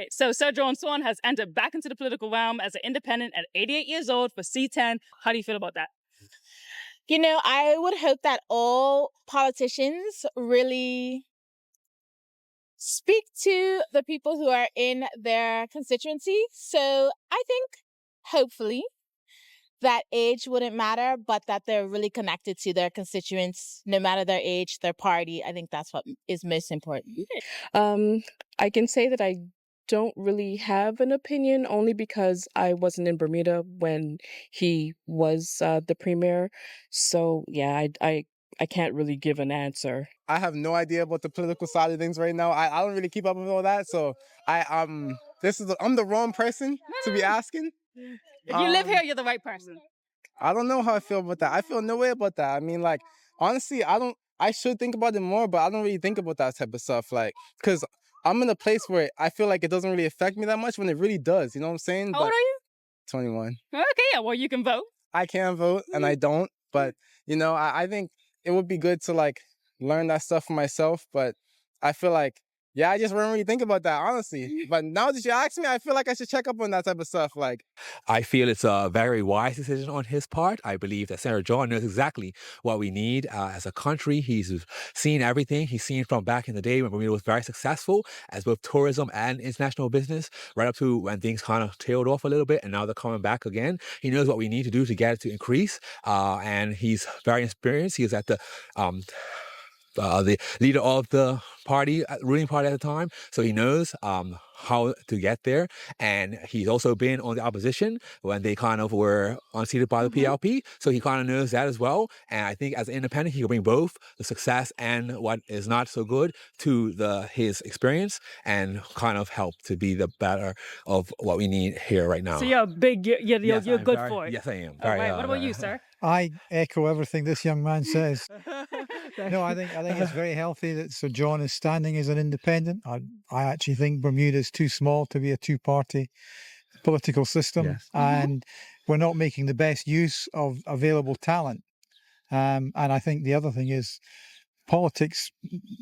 right. So Sir John Swan has entered back into the political realm as an independent at 88 years old for C10. How do you feel about that? You know, I would hope that all politicians really speak to the people who are in their constituency. So I think, hopefully, that age wouldn't matter, but that they're really connected to their constituents, no matter their age, their party. I think that's what is most important. I can say that I don't really have an opinion only because I wasn't in Bermuda when he was the premier. So yeah, I can't really give an answer. I have no idea about the political side of things right now. I don't really keep up with all that, so I'm the wrong person to be asking. If you live here, you're the right person. I don't know how I feel about that. I feel no way about that. I mean, like, honestly, I should think about it more, but I don't really think about that type of stuff. Like, because I'm in a place where I feel like it doesn't really affect me that much when it really does. You know what I'm saying? How old are you? 21. Okay, yeah, well, you can vote. I can vote, and I don't. But, you know, I think it would be good to, like, learn that stuff for myself. But I feel like, yeah, I just don't really think about that, honestly. But now that you ask me, I feel like I should check up on that type of stuff. Like, I feel it's a very wise decision on his part. I believe that Senator John knows exactly what we need as a country. He's seen everything. He's seen from back in the day when Bermuda was very successful as both tourism and international business, right up to when things kind of tailed off a little bit, and now they're coming back again. He knows what we need to do to get it to increase, and he's very experienced. He was at the leader of the party, ruling party at the time, so he knows how to get there. And he's also been on the opposition when they kind of were unseated by the PLP, so he kind of knows that as well. And I think as an independent, he can bring both the success and what is not so good to his experience and kind of help to be the better of what we need here right now. So you're a big, you're good for it. Yes, I am. All right. What about you, sir? I echo everything this young man says. No, I think it's very healthy that Sir John is standing as an independent. I actually think Bermuda is too small to be a two-party political system, Yes. and we're not making the best use of available talent. And I think the other thing is politics.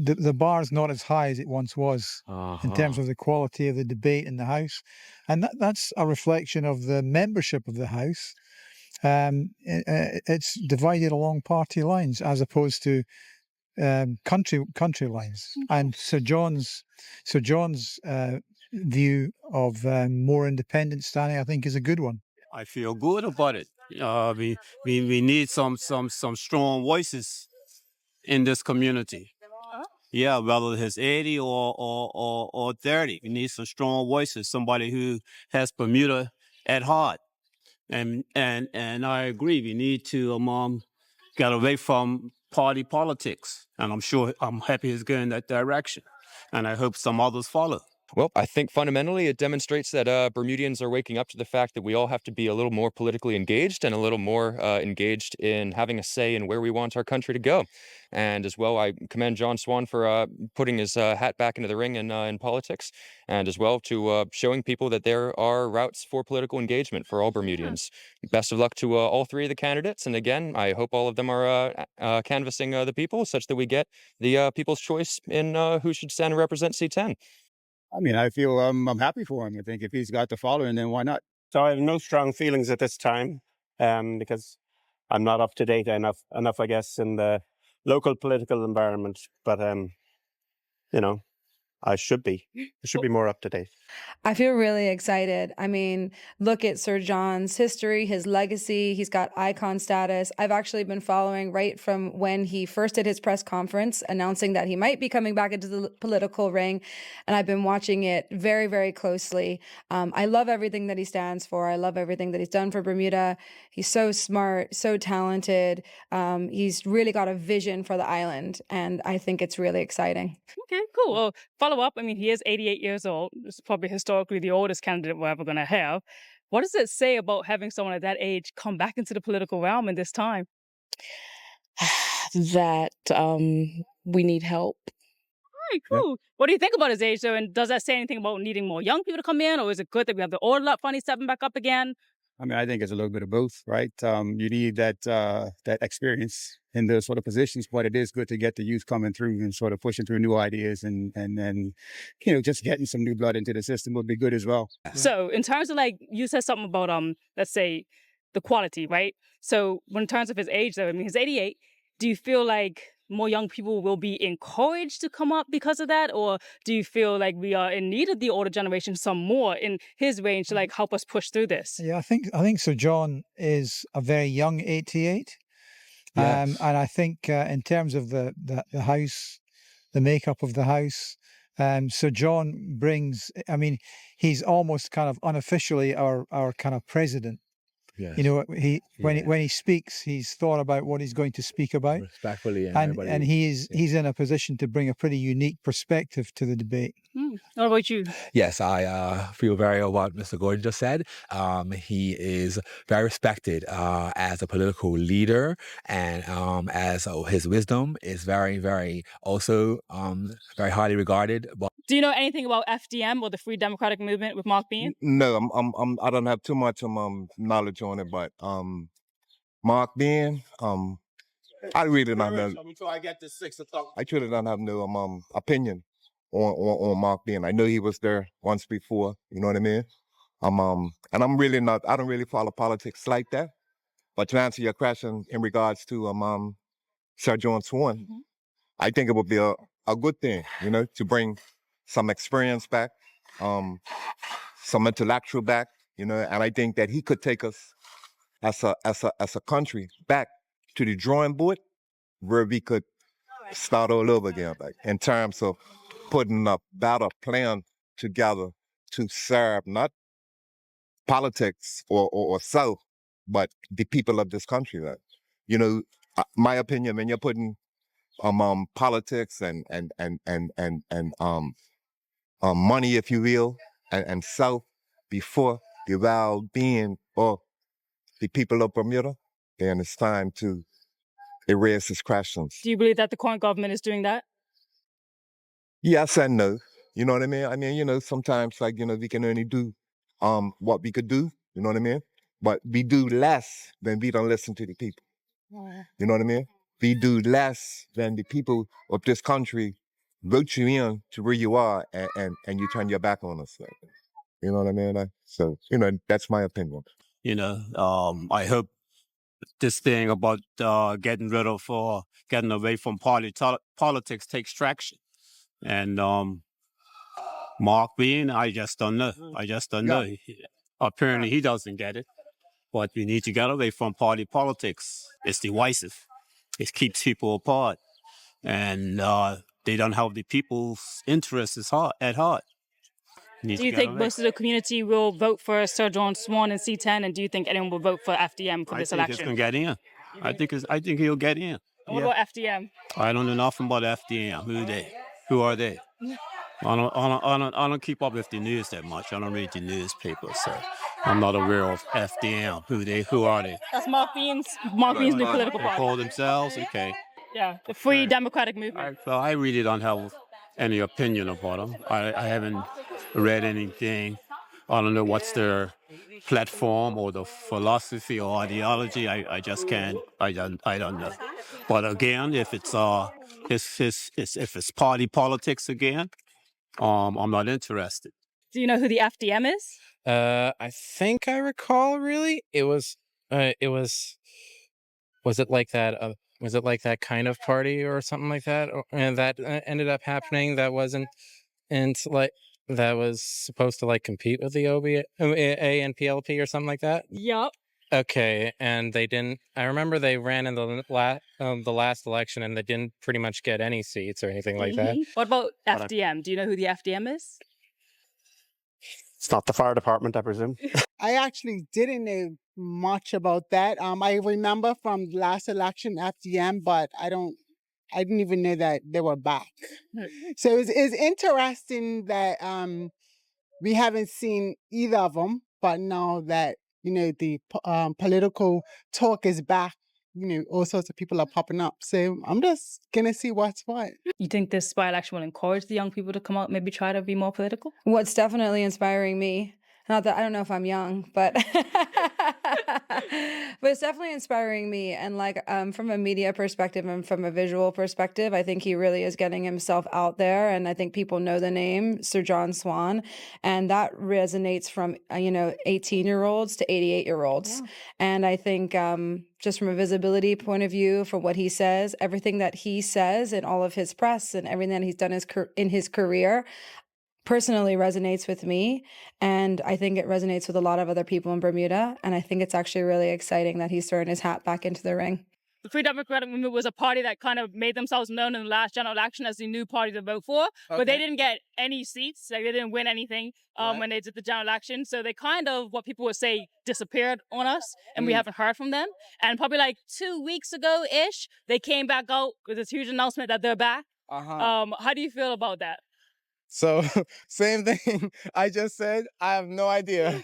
The bar is not as high as it once was in terms of the quality of the debate in the House, and that's a reflection of the membership of the House. It's divided along party lines as opposed to country lines. And Sir John's view of more independent standing, I think, is a good one. I feel good about it. We need some strong voices in this community. Yeah, whether it's 80 or 30, we need some strong voices. Somebody who has Bermuda at heart. And I agree. We need to get away from party politics, and I'm happy it's going in that direction, and I hope some others follow. Well, I think fundamentally it demonstrates that Bermudians are waking up to the fact that we all have to be a little more politically engaged and a little more engaged in having a say in where we want our country to go. And as well, I commend John Swan for putting his hat back into the ring in politics, and as well to showing people that there are routes for political engagement for all Bermudians. Best of luck to all three of the candidates. And again, I hope all of them are canvassing the people such that we get the people's choice in who should stand and represent C10. I mean, I feel I'm happy for him. I think if he's got the following, then why not? So I have no strong feelings at this time, because I'm not up to date enough, I guess, in the local political environment. But I should be. I should be more up to date. I feel really excited. I mean, look at Sir John's history, his legacy. He's got icon status. I've actually been following right from when he first did his press conference announcing that he might be coming back into the political ring. And I've been watching it very, very closely. I love everything that he stands for. I love everything that he's done for Bermuda. He's so smart, so talented. He's really got a vision for the island. And I think it's really exciting. Okay, cool. Well, follow up. I mean, he is 88 years old. This is probably historically the oldest candidate we're ever going to have. What does it say about having someone at that age come back into the political realm in this time? That we need help. All right, cool. Yeah. What do you think about his age, though? And does that say anything about needing more young people to come in? Or is it good that we have the old funny stepping back up again? I mean, I think it's a little bit of both, right? You need that experience in those sort of positions, but it is good to get the youth coming through and sort of pushing through new ideas and then, just getting some new blood into the system would be good as well. So in terms of like you said something about let's say the quality, right? So when in terms of his age though, I mean he's 88, do you feel like more young people will be encouraged to come up because of that? Or do you feel like we are in need of the older generation some more in his range to like help us push through this? Yeah, I think Sir John is a very young 88. Yes. And I think in terms of the house, the makeup of the house, Sir John brings, I mean, he's almost kind of unofficially our kind of president. Yes. You know, when Yeah. he speaks, he's thought about what he's going to speak about, Respectfully and and everybody. he's in a position to bring a pretty unique perspective to the debate. What about you? Yes, I feel very well what Mr. Gordon just said. He is very respected as a political leader, and as his wisdom is very, very also very highly regarded. But Do you know anything about FDM or the Free Democratic Movement with Mark Bean? No, I don't have too much knowledge on it, but Mark Bean, I really don't know. Until I get to 6 o'clock. I truly don't have no opinion on Mark Bean. I know he was there once before. You know what I mean? And I'm really not. I don't really follow politics like that. But to answer your question in regards to Sir John Swan, I think it would be a good thing, to bring some experience back, some intellectual back, and I think that he could take us as a country back to the drawing board where we could start all over again, like in terms of putting a better plan together to serve not politics or self, but the people of this country. Like, my opinion, when you're putting politics and money, if you will, and self before the well-being of the people of Bermuda, then it's time to erase these questions. Do you believe that the current government is doing that? Yes and no. You know what I mean? I mean, sometimes like, we can only do what we could do, you know what I mean? But we do less than we don't listen to the people. You know what I mean? We do less than the people of this country vote you in to where you are and you turn your back on us. Like, you know what I mean? So, that's my opinion. I hope this thing about getting away from politics takes traction. And Mark Bean, I just don't know. Know. Apparently he doesn't get it. But we need to get away from party politics. It's divisive. It keeps people apart. And they don't have the people's interests at heart. Do you think most of the community will vote for Sir John Swan in C10, and do you think anyone will vote for FDM for this election? I think he's gonna get in. I think he'll get in. What about FDM? I don't know nothing about FDM. Who are they? I don't keep up with the news that much. I don't read the newspapers, so I'm not aware of FDM. Who are they? That's Mark Bean's new political They party. call themselves? Okay. Yeah, the Free Democratic Movement. So I really don't have any opinion about them. I haven't read anything. I don't know what's their platform or the philosophy or ideology. I just can't. I don't know. But again, if it's party politics again, I'm not interested. Do you know who the FDM is? I think I recall. Really, was it like that? Was it like that kind of party or something like that? And that ended up happening. That wasn't, and like that was supposed to like compete with the OBA and PLP or something like that. Yup. Okay, and they didn't. I remember they ran in the last election, and they didn't pretty much get any seats or anything like that. What about FDM? Do you know who the FDM is? It's not the fire department, I presume. I actually didn't know much about that. I remember from the last election FDM, but I didn't even know that they were back. So it's interesting that we haven't seen either of them, but now that the political talk is back, all sorts of people are popping up. So I'm just gonna see what's what. You think this by-election will encourage the young people to come out, maybe try to be more political? What's definitely inspiring me Not that I don't know if I'm young, but but it's definitely inspiring me. And like from a media perspective and from a visual perspective, I think he really is getting himself out there. And I think people know the name Sir John Swan, and that resonates from 18-year-olds to 88-year-olds. Yeah. And I think just from a visibility point of view, from what he says, everything that he says in all of his press and everything that he's done in his career personally resonates with me. And I think it resonates with a lot of other people in Bermuda. And I think it's actually really exciting that he's throwing his hat back into the ring. The Free Democratic Movement was a party that kind of made themselves known in the last general election as the new party to vote for, but they didn't get any seats. Like, they didn't win anything when they did the general election. So they kind of, what people would say, disappeared on us, and we haven't heard from them. And probably like 2 weeks ago-ish, they came back out with this huge announcement that they're back. How do you feel about that? So, same thing I just said. I have no idea.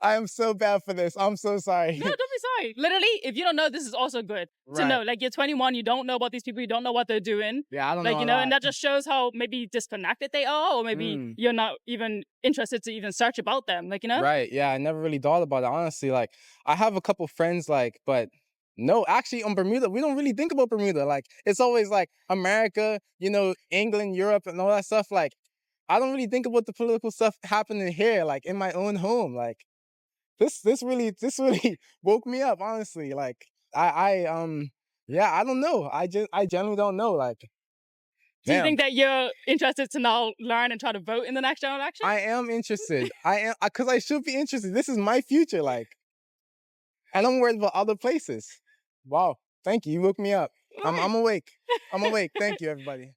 I am so bad for this. I'm so sorry. No, don't be sorry. Literally, if you don't know, this is also good to know. Like, you're 21, you don't know about these people, you don't know what they're doing. Yeah, I don't know. Like, and that just shows how maybe disconnected they are, or maybe you're not even interested to even search about them. Like, Right. Yeah, I never really thought about it, honestly. Like, I have a couple friends, like, but no, actually, on Bermuda, we don't really think about Bermuda. Like, it's always like America, England, Europe, and all that stuff. Like, I don't really think about the political stuff happening here, like in my own home. Like, this really woke me up, honestly. Like, I don't know. I genuinely don't know. Like, do you damn. think that you're interested to now learn and try to vote in the next general election? I am interested. I am, because I should be interested. This is my future, like, and I'm worried about other places. Wow, thank you. You woke me up. I'm awake. I'm awake. Thank you, everybody.